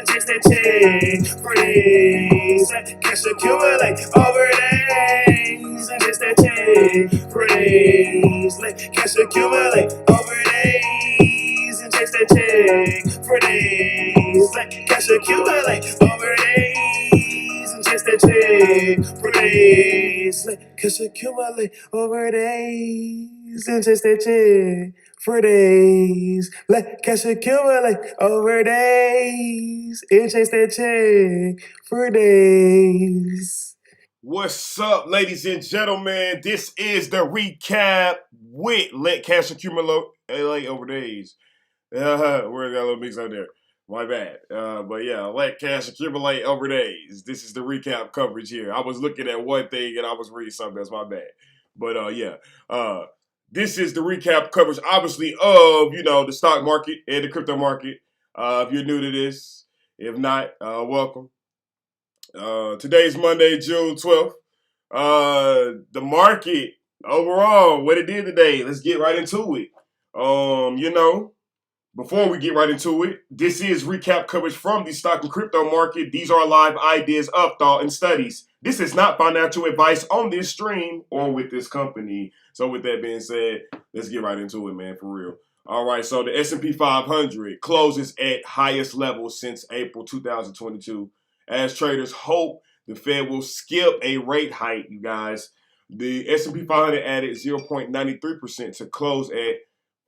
and chase that check for days. Let cash accumulate over days and chase that check for days. Let cash accumulate over days and chase that check for days. Let cash accumulate over days and chase that check for days. Let cash accumulate over days and chase that check for days. Let cash accumulate over days and chase that check for days. What's up, ladies and gentlemen? This is the recap with Let Cash Accumulate over days. We're got a little mix out there. My bad. But yeah, Let Cash Accumulate over days. This is the recap coverage here. I was looking at one thing and I was reading something. That's my bad. But this is the recap coverage, obviously, of the stock market and the crypto market. If you're new to this, if not, welcome. Today's Monday, June 12th. The market overall, what it did today. Let's get right into it. Before we get right into it, this is recap coverage from the stock and crypto market. These are live ideas of thought and studies. This is not financial advice on this stream or with this company. So with that being said, let's get right into it, man, for real. All right, so the S&P 500 closes at highest level since April 2022. As traders hope the Fed will skip a rate hike, you guys. The S&P 500 added 0.93% to close at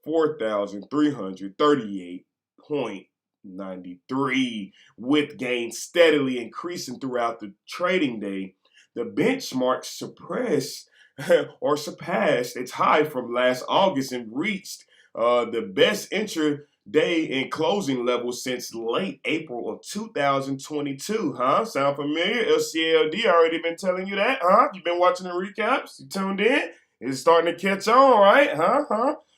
4,338.93, with gains steadily increasing throughout the trading day. The benchmark surpassed its high from last August and reached the best intraday and closing level since late April of 2022. Sound familiar? LCAOD already been telling you that, You been watching the recaps? You tuned in? It's starting to catch on, right?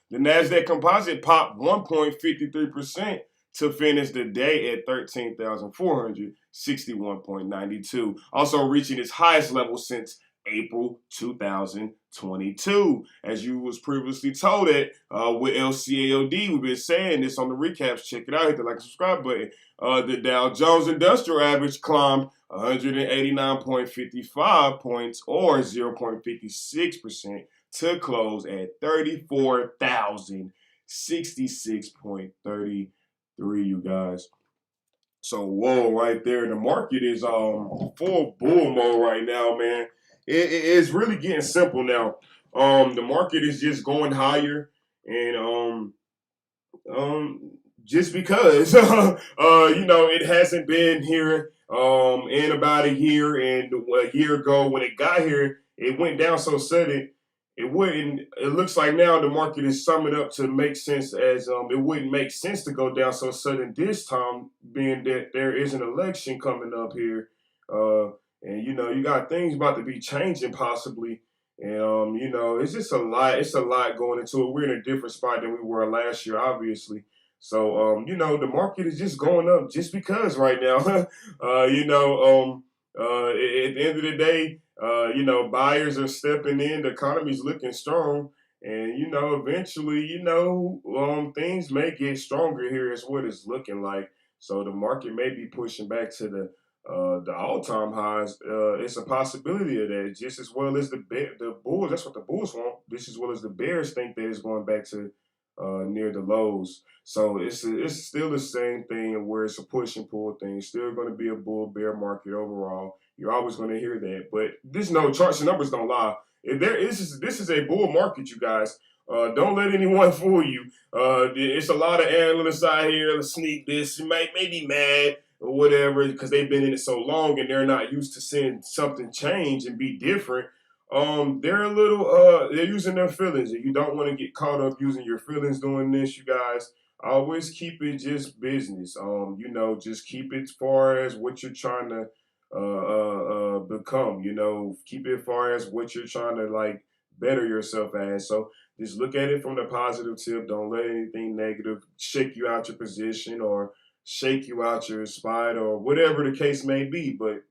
The NASDAQ composite popped 1.53% to finish the day at 13,461.92, also reaching its highest level since April 2022. As you was previously told it with LCAOD, we've been saying this on the recaps. Check it out. Hit the like and subscribe button. The Dow Jones Industrial Average climbed 189.55 points or 0.56% to close at 34,066.33, you guys. So, whoa, right there. The market is full bull mode right now, man. It's really getting simple now. The market is just going higher, and just because it hasn't been here in about a year, and a year ago when it got here, it went down so sudden. It looks like now the market is summing up to make sense, as it wouldn't make sense to go down so sudden this time, being that there is an election coming up here, and you got things about to be changing possibly, and it's just a lot. It's a lot going into it. We're in a different spot than we were last year, obviously. So the market is just going up just because right now. At the end of the day. Buyers are stepping in. The economy's looking strong, and eventually, things may get stronger here. Is what it's looking like. So the market may be pushing back to the all-time highs. It's a possibility of that, just as well as the bulls. That's what the bulls want. Just as well as the bears think that it's going back to near the lows. So it's still the same thing where it's a push and pull thing. It's still going to be a bull bear market overall. You're always going to hear that, but there's no charts and numbers don't lie. If this is a bull market, you guys. Don't let anyone fool you. It's a lot of analysts out here to sneak this. You may be mad or whatever because they've been in it so long and they're not used to seeing something change and be different. They're they're using their feelings, and you don't want to get caught up using your feelings doing this, you guys. Always keep it just business. Just keep it as far as what you're trying to become. Keep it as far as what you're trying to better yourself as. So just look at it from the positive tip. Don't let anything negative shake you out your position or shake you out your spot or whatever the case may be. But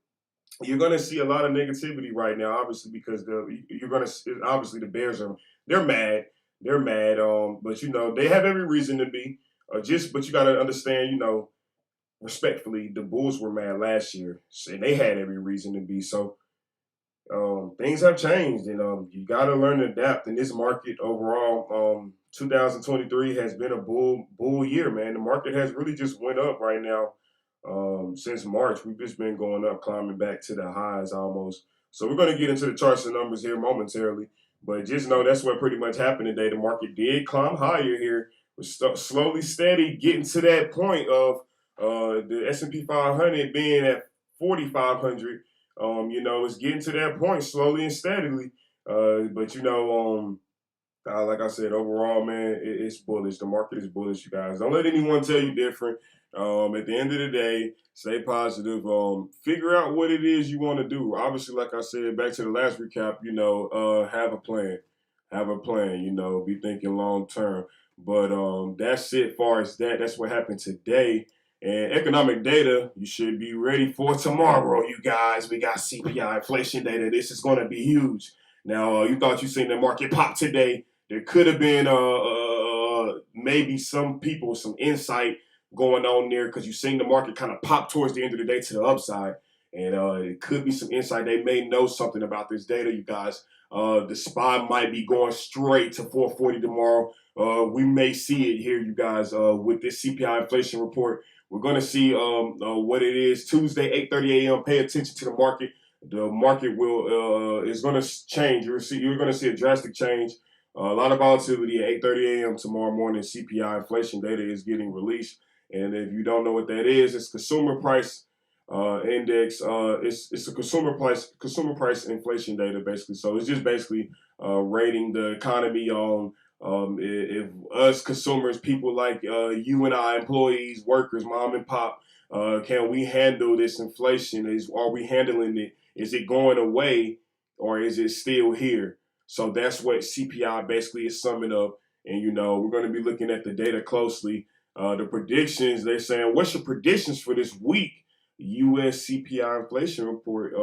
you're going to see a lot of negativity right now, obviously, because obviously the Bears they're mad. They're mad. But they have every reason to be. But you got to understand, respectfully, the Bulls were mad last year, and they had every reason to be. So things have changed, and you got to learn to adapt in this market overall. 2023 has been a bull year, man. The market has really just went up right now. Since March, we've just been going up, climbing back to the highs almost. So we're going to get into the charts and numbers here momentarily, but just know that's what pretty much happened today. The market did climb higher here, was slowly steady getting to that point of the S&P 500 being at 4,500. It's getting to that point slowly and steadily. But like I said, overall, man, it's bullish. The market is bullish, you guys. Don't let anyone tell you different. At the end of the day, stay positive. Figure out what it is you want to do. Obviously, like I said, back to the last recap, have a plan. Have a plan, be thinking long term. But that's it far as that. That's what happened today. And economic data, you should be ready for tomorrow, you guys. We got CPI inflation data. This is going to be huge. Now, you thought you seen the market pop today. There could have been maybe some people, some insight going on there because you seen the market kind of pop towards the end of the day to the upside. And it could be some insight. They may know something about this data, you guys. The SPY might be going straight to 440 tomorrow. We may see it here, you guys, with this CPI inflation report. We're going to see what it is Tuesday, 8:30 a.m. Pay attention to the market. The market is going to change. You're going to see a drastic change. A lot of volatility at 8:30 a.m. tomorrow morning. CPI inflation data is getting released, and if you don't know what that is, it's consumer price index. It's a consumer price inflation data basically. So it's just basically rating the economy on if us consumers, people like you and I, employees, workers, mom and pop, can we handle this inflation? Are we handling it? Is it going away or is it still here? So that's what CPI basically is summing up. And, we're going to be looking at the data closely. The predictions, they're saying, what's your predictions for this week? U.S. CPI inflation report.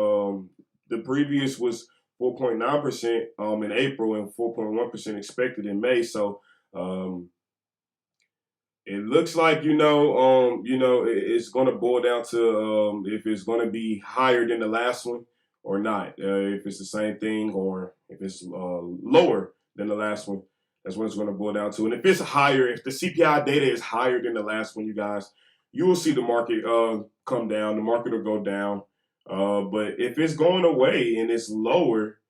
The previous was 4.9% in April and 4.1% expected in May. So it looks like it's going to boil down to if it's going to be higher than the last one or not. If it's the same thing or if it's lower than the last one, that's what it's going to boil down to. And if it's higher, if the CPI data is higher than the last one, you guys, you will see the market come down. The market will go down. But if it's going away and it's lower,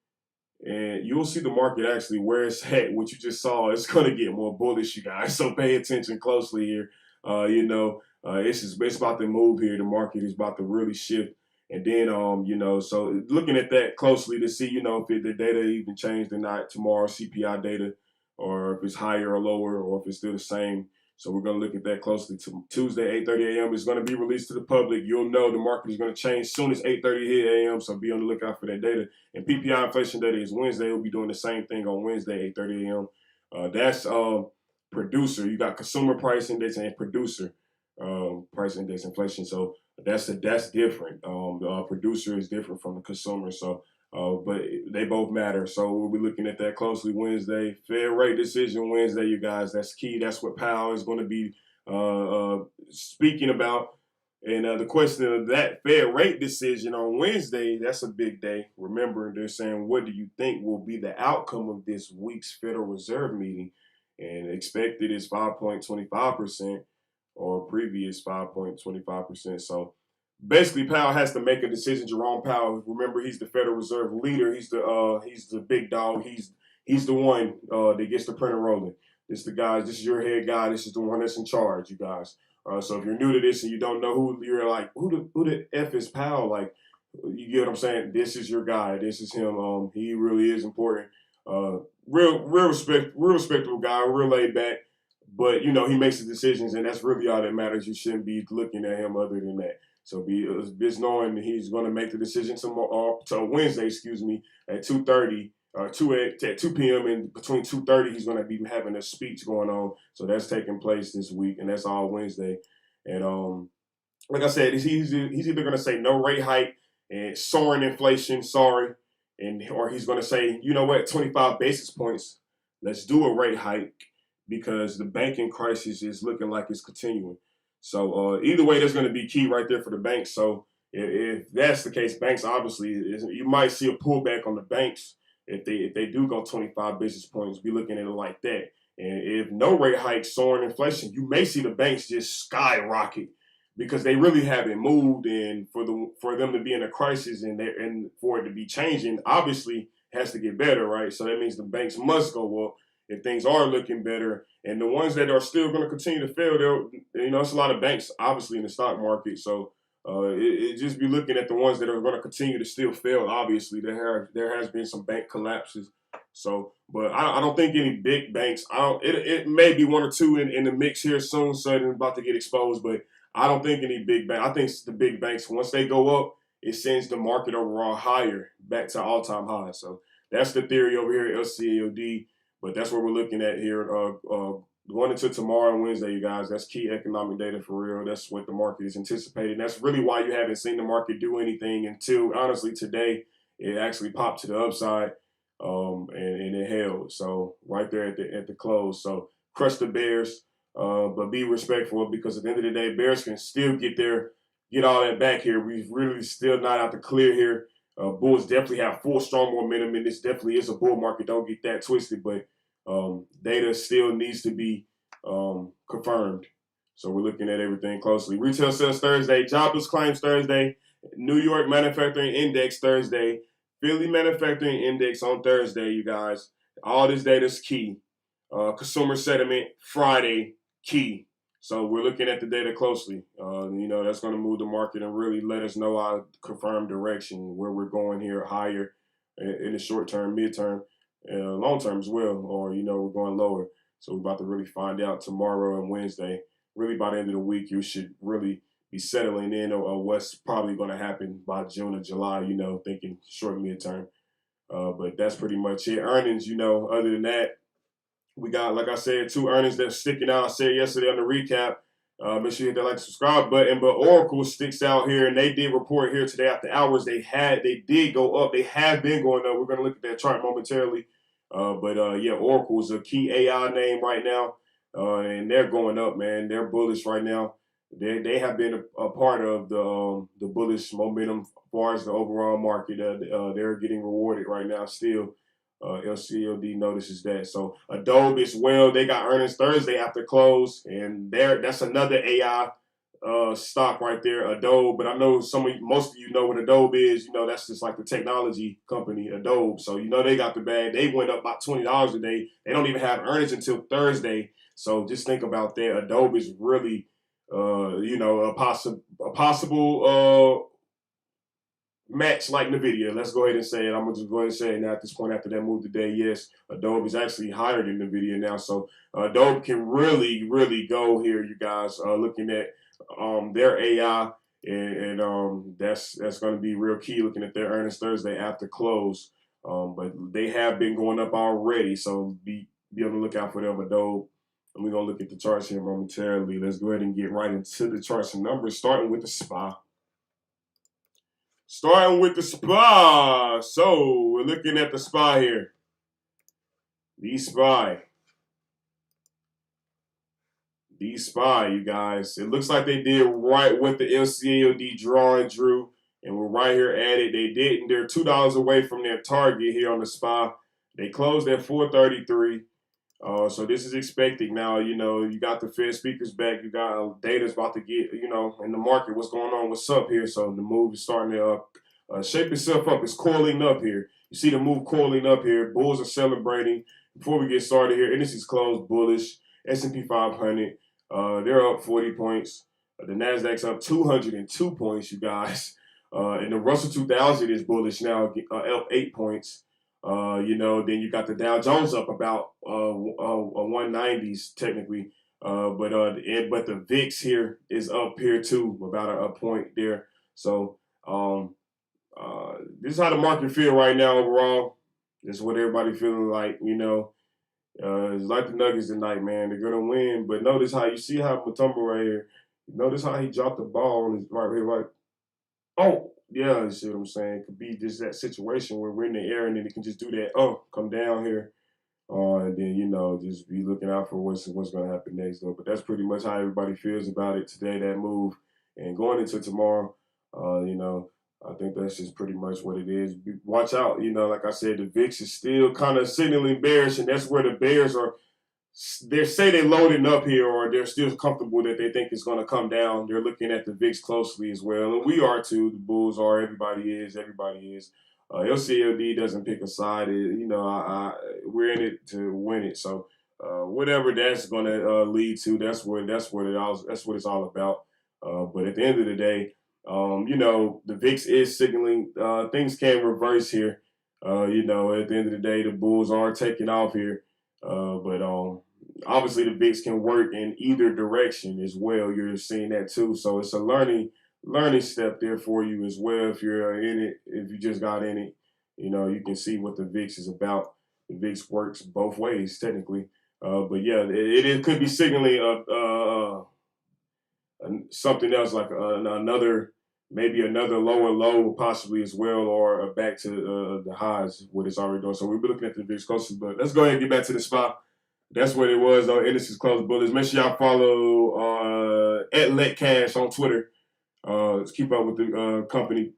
and you'll see the market actually where it's at. What you just saw, it's going to get more bullish, you guys. So pay attention closely here. It's about to move here. The market is about to really shift. And then, so looking at that closely to see, if the data even changed or not tomorrow, CPI data, or if it's higher or lower, or if it's still the same. So we're going to look at that closely. Tuesday, 8:30 a.m. is going to be released to the public. You'll know the market is going to change soon as 8:30 a.m. So be on the lookout for that data. And PPI inflation data is Wednesday. We'll be doing the same thing on Wednesday, 8:30 a.m. That's producer. You got consumer price index and producer price index inflation. So that's different. The producer is different from the consumer. So but they both matter. So we'll be looking at that closely Wednesday. Fed rate decision Wednesday, you guys. That's key. That's what Powell is going to be speaking about. And the question of that Fed rate decision on Wednesday, that's a big day. Remember, they're saying, what do you think will be the outcome of this week's Federal Reserve meeting? And expected is 5.25% or previous 5.25%. So basically, Powell has to make a decision. Jerome Powell, remember, he's the Federal Reserve leader. He's the big dog. He's the one that gets the printer rolling. This is the guy. This is your head guy. This is the one that's in charge, you guys. So if you're new to this and you don't know who, you're like, who the F is Powell? Like, you get what I'm saying? This is your guy. This is him. He really is important. Real respectable guy, real laid back. But, he makes the decisions, and that's really all that matters. You shouldn't be looking at him other than that. So just knowing that he's going to make the decision tomorrow, to Wednesday, at 2:30, at 2 p.m. and between 2:30, he's going to be having a speech going on. So that's taking place this week, and that's all Wednesday. And like I said, he's either going to say no rate hike and soaring inflation, sorry, or he's going to say, 25 basis points, let's do a rate hike because the banking crisis is looking like it's continuing. So either way, that's going to be key right there for the banks. So if that's the case, banks obviously you might see a pullback on the banks if they do go 25 basis points. Be looking at it like that. And if no rate hikes, soaring inflation, you may see the banks just skyrocket because they really haven't moved. And for them to be in a crisis and for it to be changing, obviously has to get better, right? So that means the banks must go up if things are looking better. And the ones that are still going to continue to fail, it's a lot of banks obviously in the stock market. So it just be looking at the ones that are going to continue to still fail. Obviously, there has been some bank collapses. So, but I don't think any big banks. I don't. It may be one or two in the mix here soon, suddenly about to get exposed. But I don't think any big bank. I think the big banks, once they go up, it sends the market overall higher, back to all-time highs. So that's the theory over here at LCAOD. But that's what we're looking at here. Going into tomorrow and Wednesday, you guys, that's key economic data for real. That's what the market is anticipating. That's really why you haven't seen the market do anything until, honestly, today it actually popped to the upside and it held. So right there at the close. So crush the bears, but be respectful because at the end of the day, bears can still get all that back here. We've really still not out the clear here. Bulls definitely have full strong momentum, and this definitely is a bull market. Don't get that twisted, but data still needs to be confirmed. So we're looking at everything closely. Retail sales Thursday, jobless claims Thursday, New York manufacturing index Thursday, Philly manufacturing index on Thursday, you guys. All this data is key. Consumer sentiment Friday, key. So we're looking at the data closely. That's going to move the market and really let us know our confirmed direction, where we're going here higher in the short term, midterm, long term as well, or, we're going lower. So we're about to really find out tomorrow and Wednesday. Really by the end of the week, you should really be settling in on what's probably going to happen by June or July, thinking short, midterm. But that's pretty much it. Earnings, other than that, we got, like I said, two earnings that are sticking out. I said yesterday on the recap. Make sure you hit that like, subscribe button. But Oracle sticks out here, and they did report here today after hours. They did go up. They have been going up. We're going to look at that chart momentarily. Oracle is a key AI name right now, and they're going up, man. They're bullish right now. They have been a part of the bullish momentum as far as the overall market. They're getting rewarded right now still. LCAOD notices that. So Adobe as well. They got earnings Thursday after close, and that's another AI stock right there, Adobe. But I know most of you know what Adobe is. That's just like the technology company, Adobe. So they got the bag. They went up about $20 a day. They don't even have earnings until Thursday. So just think about that. Adobe is really, a possible match like NVIDIA. Let's go ahead and say it. I'm going to just go ahead and say it now at this point after that move today. Yes, Adobe is actually higher than NVIDIA now. So Adobe can really, really go here, you guys, looking at their AI. And that's going to be real key looking at their earnings Thursday after close. But they have been going up already. So be on the lookout for them, Adobe. And we're going to look at the charts here momentarily. Let's go ahead and get right into the charts and numbers, starting with the SPY. Starting with the SPY. So we're looking at the SPY here. The SPY, you guys. It looks like they did right with the LCAOD drawing, Drew. And we're right here at it. They didn't. They're $2 away from their target here on the SPY. They closed at 433. So this is expected now. You got the Fed speakers back. You got data's about to get, in the market. What's going on? What's up here? So the move is starting to shape itself up. It's coiling up here. You see the move coiling up here. Bulls are celebrating. Before we get started here, indices closed bullish. S&P 500, they're up 40 points. The Nasdaq's up 202 points, you guys. And the Russell 2000 is bullish now, up 8 points. Then you got the Dow Jones up about 190s technically, but the VIX here is up here too, about a point there. So this is how the market feel right now overall. This is what everybody feeling like. It's like the Nuggets tonight, man. They're gonna win, but notice how you see how Mutombo right here. Notice how he dropped the ball on his right here, right. Oh, yeah, you see what I'm saying? It could be just that situation where we're in the air and then it can just do that. Oh, come down here. And then, you know, just be looking out for what's going to happen next, though. But that's pretty much how everybody feels about it today, that move. And going into tomorrow, you know, I think that's just pretty much what it is. Watch out, you know, like I said, the VIX is still kind of signaling bearish, and that's where the bears are. They say they're loading up here, or they're still comfortable that they think it's going to come down. They're looking at the VIX closely as well, and we are too. The bulls are. Everybody is. Everybody is. LCAOD doesn't pick a side. You know, we're in it to win it. So whatever that's going to lead to, that's what it's all about. But at the end of the day, you know, the VIX is signaling things can reverse here. You know, at the end of the day, the bulls are taking off here. But obviously the VIX can work in either direction as well. You're seeing that too. So it's a learning step there for you as well. If you're in it, if you just got in it, you know, you can see what the VIX is about. The VIX works both ways technically. But yeah, it could be signaling something else like another, maybe another lower low possibly as well, or back to the highs, what it's already doing. So we'll be looking at the VIX closely. But let's go ahead and get back to the spot. That's what it was, though. Indices closed bullish. Make sure y'all follow at Let Cash on Twitter. Let's keep up with the company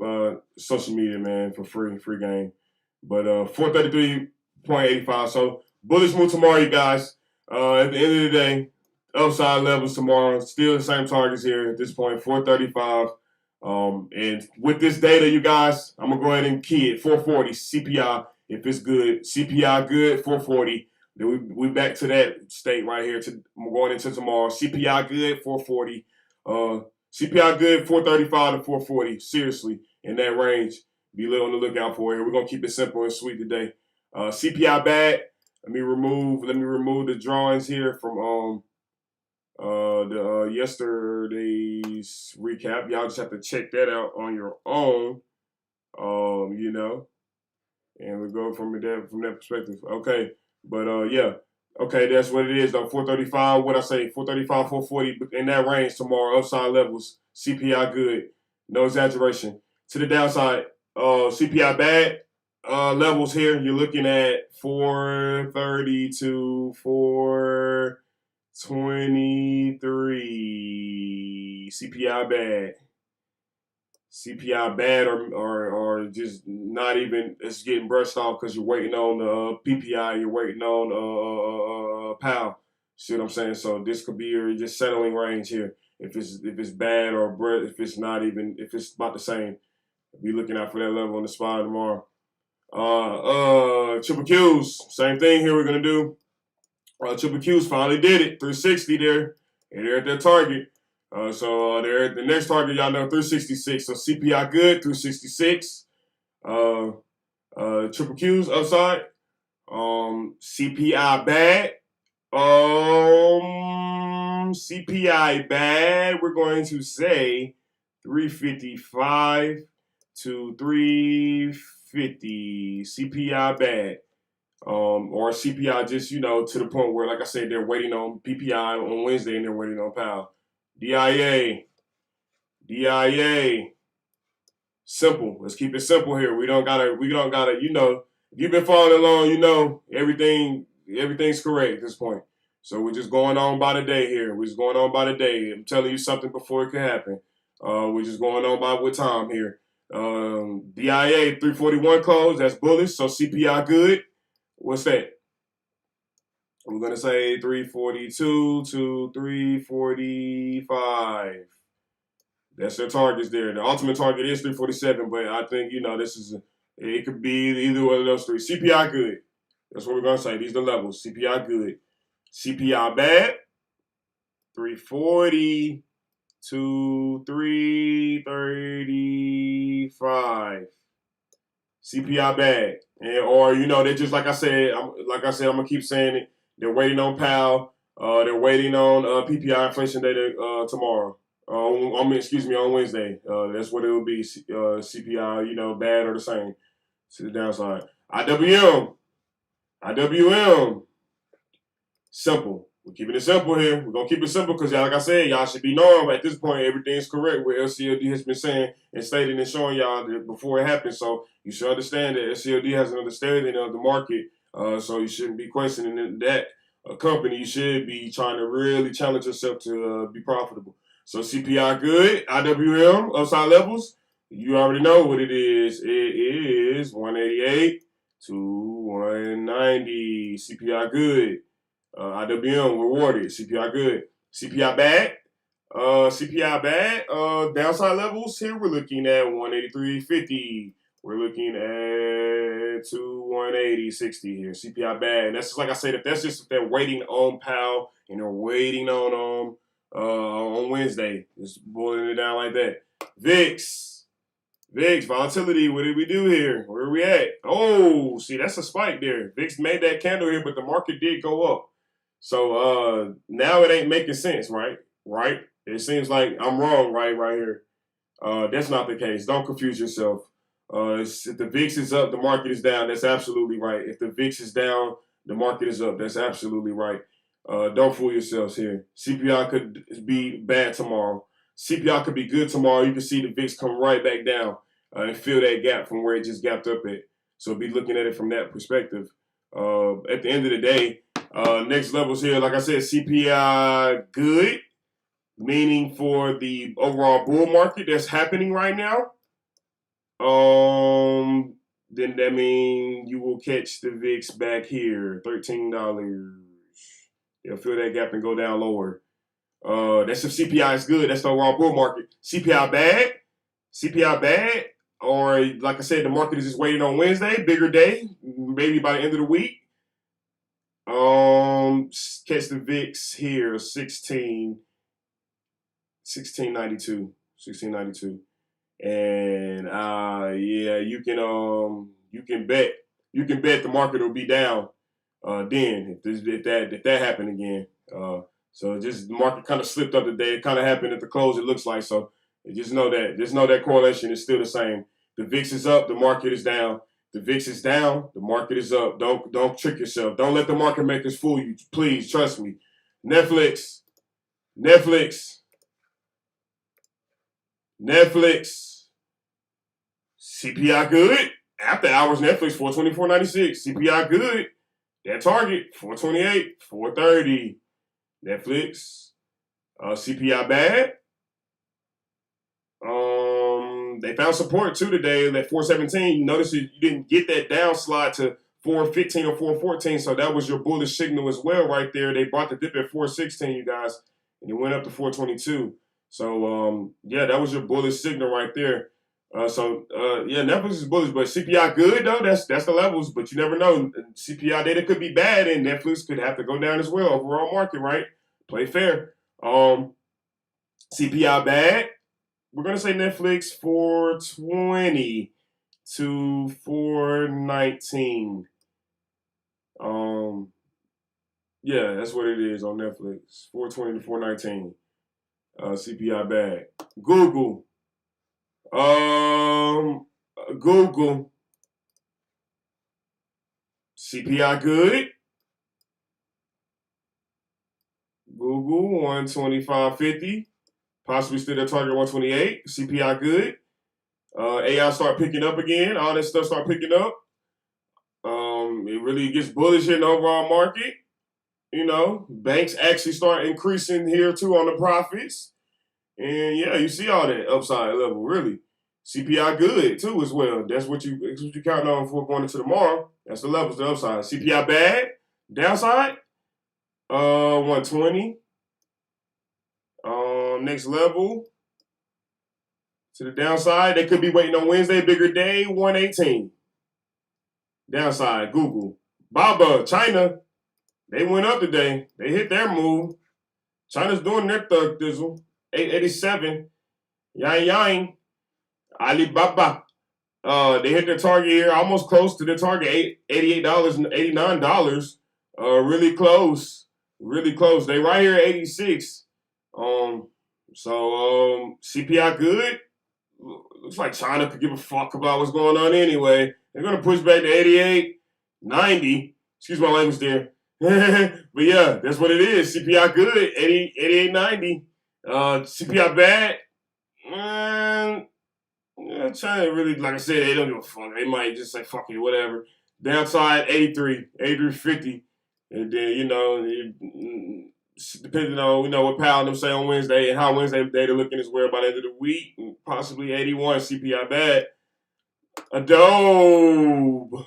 social media, man, for free game. But 433.85. So bullish move tomorrow, you guys. At the end of the day, upside levels tomorrow. Still the same targets here at this point, 435. And with this data, you guys, I'm gonna go ahead and key it 440 CPI. If it's good, CPI good, 440. Then we back to that state right here. I'm going into tomorrow. CPI good, 440. CPI good, 435 to 440. Seriously, in that range. Be on the lookout for it. We're gonna keep it simple and sweet today. CPI bad. Let me remove the drawings here from the yesterday's recap. Y'all just have to check that out on your own. You know, and we go from that perspective. Okay. But yeah, okay, that's what it is though. 435, what I say, 435, 440 in that range tomorrow. Upside levels, CPI good, no exaggeration. To the downside, CPI bad. Levels here, you're looking at 430 to 423. CPI bad. CPI bad or just not even, it's getting brushed off because you're waiting on PPI, you're waiting on PAL. See what I'm saying? So this could be your just settling range here. If it's bad or if it's not even, if it's about the same, be looking out for that level on the spot tomorrow. Triple Qs, same thing here we're gonna do. Triple Qs finally did it, 360 there, and they're at their target. So they're at the next target, y'all know, 366. So CPI good, 366. Triple Qs upside. CPI bad. CPI bad. We're going to say 355 to 350. CPI bad. Or CPI just, you know, to the point where, like I said, they're waiting on PPI on Wednesday and they're waiting on PAL. DIA. Simple. Let's keep it simple here. We don't gotta, you know, if you've been following along, you know, everything's correct at this point. So we're just going on by the day here. We're just going on by the day. I'm telling you something before it can happen. We're just going on by with time here. DIA 341 close, that's bullish. So CPI good. What's that? I'm going to say 342 to 345. That's their targets there. The ultimate target is 347, but I think, you know, it could be either one of those three. CPI good. That's what we're going to say. These are the levels. CPI good. CPI bad. 340 to 335. CPI bad. Or, you know, they just, like I said, I'm going to keep saying it. They're waiting on PAL. They're waiting on PPI inflation data tomorrow. On Wednesday. That's what it will be. CPI, you know, bad or the same. To the downside. IWM. Simple. We're keeping it simple here. We're going to keep it simple because, like I said, y'all should be knowing at this point everything's correct what LCOD has been saying and stating and showing y'all before it happens. So you should understand that LCOD has an understanding of the market So you shouldn't be questioning that. A company, you should be trying to really challenge yourself to be profitable. So CPI good, IWM upside levels. You already know what it is. It is 188 to 190. CPI good. IWM rewarded. CPI good. CPI bad. CPI bad. Downside levels here we're looking at 183.50. We're looking at 180.60 here. CPI bad. And that's just like I said. If they're waiting on Powell and they're waiting on Wednesday, just boiling it down like that. VIX. VIX volatility. What did we do here? Where are we at? Oh, see, that's a spike there. VIX made that candle here, but the market did go up. So now it ain't making sense, right? Right? It seems like I'm wrong, right here. That's not the case. Don't confuse yourself. If the VIX is up, the market is down. That's absolutely right. If the VIX is down, the market is up. That's absolutely right. Don't fool yourselves here. CPI could be bad tomorrow. CPI could be good tomorrow. You can see the VIX come right back down and fill that gap from where it just gapped up at. So be looking at it from that perspective. At the end of the day, next levels here, like I said, CPI good, meaning for the overall bull market that's happening right now. Then that means you will catch the VIX back here, $13. They'll fill that gap and go down lower. That's if CPI is good. That's the overall bull market. CPI bad. CPI bad. Or like I said, the market is just waiting on Wednesday, bigger day, maybe by the end of the week. Catch the VIX here, 1692. And yeah, you can bet the market will be down then if that happened again. So just the market kind of slipped up today. It kind of happened at the close, it looks like. So just know that correlation is still the same. The VIX is up, the market is down. The VIX is down, the market is up. Don't trick yourself. Don't let the market makers fool you. Please trust me. Netflix. CPI good. After hours, Netflix 424.96. CPI good. That target 428, 430. Netflix. CPI bad. They found support too today at 417. You notice you didn't get that down slide to 415 or 414, so that was your bullish signal as well right there. They bought the dip at 416, you guys, and it went up to 422. So yeah, that was your bullish signal right there. Yeah, Netflix is bullish, but CPI good though. That's the levels, but you never know. CPI data could be bad, and Netflix could have to go down as well. Overall market, right? Play fair. CPI bad. We're gonna say Netflix 420 to 419. Yeah, that's what it is on Netflix. 420 to 419. CPI bad. Google. Google. CPI good. Google 125.50. Possibly still at target 128. CPI good. AI start picking up again. All that stuff start picking up. It really gets bullish in the overall market. You know, banks actually start increasing here too on the profits. And yeah, you see all that upside level, really. CPI good too as well. That's what you count on for going into tomorrow. That's the levels, the upside. CPI bad, downside, 120. Next level to the downside, they could be waiting on Wednesday, bigger day, 118. Downside, Google. Baba, China, they went up today. They hit their move. China's doing their thug dizzle. 887. Yang. Alibaba. They hit their target here, almost close to their target, $88 and $89. Really close. Really close. They right here at 86. CPI good. Looks like China could give a fuck about what's going on anyway. They're gonna push back to 88, 90. Excuse my language there. But yeah, that's what it is. CPI good, 88, 90. CPI bad. Yeah, China really, like I said, they don't give a fuck. They might just say fuck it, whatever. Downside 83, 83.50. And then, depending on, what Powell and them say on Wednesday and how Wednesday data looking as well by the end of the week, possibly 81 CPI bad. Adobe.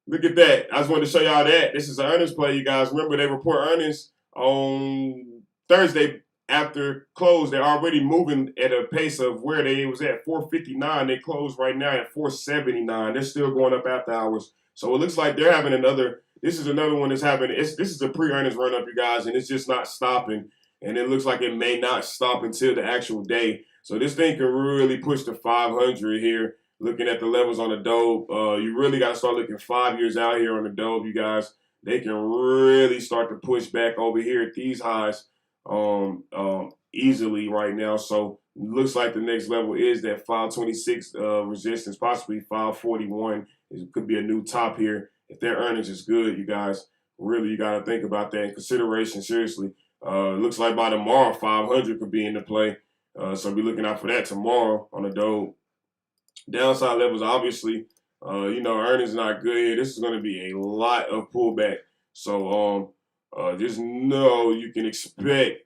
Look at that. I just wanted to show y'all that. This is an earnings play, you guys. Remember, they report earnings on Thursday after close. They're already moving at a pace of where they was at 459. They closed right now at 479. They're still going up after hours. So it looks like they're having another. This is another one that's happening. This is a pre-earnings run-up, you guys, and it's just not stopping. And it looks like it may not stop until the actual day. So this thing can really push to 500 here. Looking at the levels on the Dobe, you really got to start looking 5 years out here on the Dobe, you guys. They can really start to push back over here at these highs easily right now. So it looks like the next level is that 526 resistance, possibly 541. It could be a new top here. If their earnings is good, you guys, really you got to think about that in consideration, seriously. It looks like by tomorrow, 500 could be into play. So be looking out for that tomorrow on the Dobe. Downside levels, obviously, earnings not good here. This is going to be a lot of pullback. So just know you can expect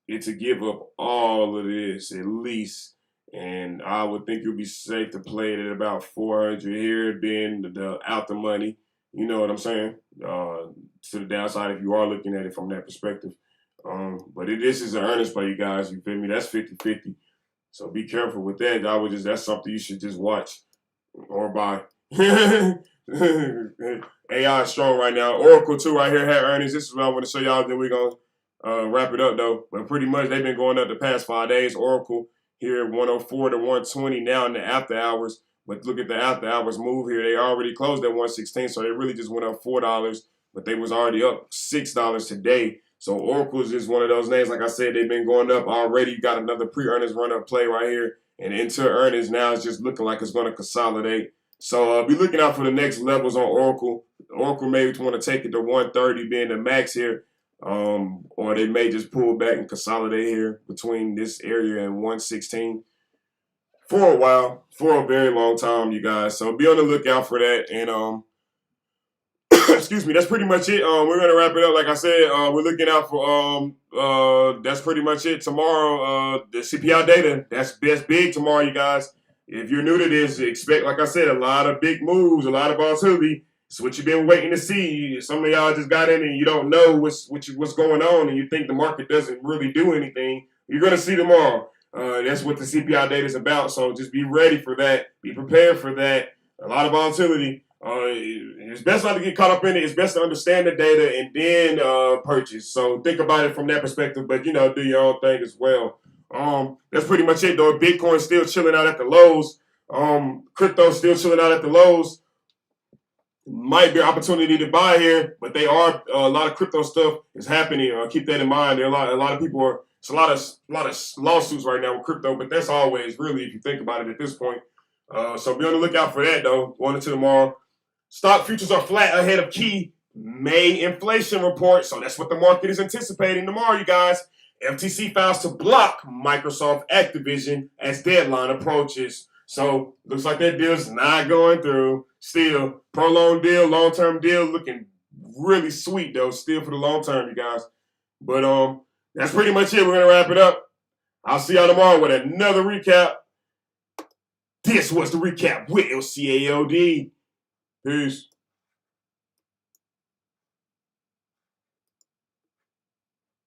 it to give up all of this at least. And I would think it would be safe to play it at about 400 here, being the out the money. You know what I'm saying? To the downside if you are looking at it from that perspective. But this is an earnings play, you guys. You feel me? That's 50-50. So be careful with that. That's something you should just watch or buy. AI is strong right now. Oracle too right here had earnings. This is what I want to show y'all. Then we're gonna wrap it up though. But pretty much they've been going up the past 5 days. Oracle here 104 to 120 now in the after hours. But look at the after hours move here. They already closed at 116, so they really just went up $4. But they was already up $6 today. So Oracle is just one of those names. Like I said, they've been going up already. Got another pre-earnings run-up play right here. And into earnings now it's just looking like it's going to consolidate. So be looking out for the next levels on Oracle. Oracle may want to take it to 130 being the max here. Or they may just pull back and consolidate here between this area and 116 for a while, for a very long time, you guys. So be on the lookout for that. And excuse me, that's pretty much it. We're gonna wrap it up. Like I said, we're looking out for that's pretty much it. Tomorrow, the CPI data, that's big tomorrow, you guys. If you're new to this, expect, like I said, a lot of big moves, a lot of volatility. It's what you've been waiting to see. Some of y'all just got in and you don't know what's going on, and you think the market doesn't really do anything. You're gonna see tomorrow. That's what the CPI data is about. So just be ready for that. Be prepared for that. A lot of volatility. It's best not to get caught up in it. It's best to understand the data and then purchase. So think about it from that perspective, but do your own thing as well. That's pretty much it though. Bitcoin's still chilling out at the lows. Crypto's still chilling out at the lows. Might be an opportunity to buy here, but they are a lot of crypto stuff is happening. Keep that in mind. There are a lot of people are. It's a lot of lawsuits right now with crypto, but that's always really, if you think about it at this point. So be on the lookout for that though. Going into tomorrow. Stock futures are flat ahead of key May inflation report. So that's what the market is anticipating tomorrow, you guys. FTC files to block Microsoft Activision as deadline approaches. So looks like that deal's not going through. Still, prolonged deal, long-term deal, looking really sweet though. Still for the long term, you guys. But that's pretty much it. We're gonna wrap it up. I'll see y'all tomorrow with another recap. This was the recap with LCAOD. Peace.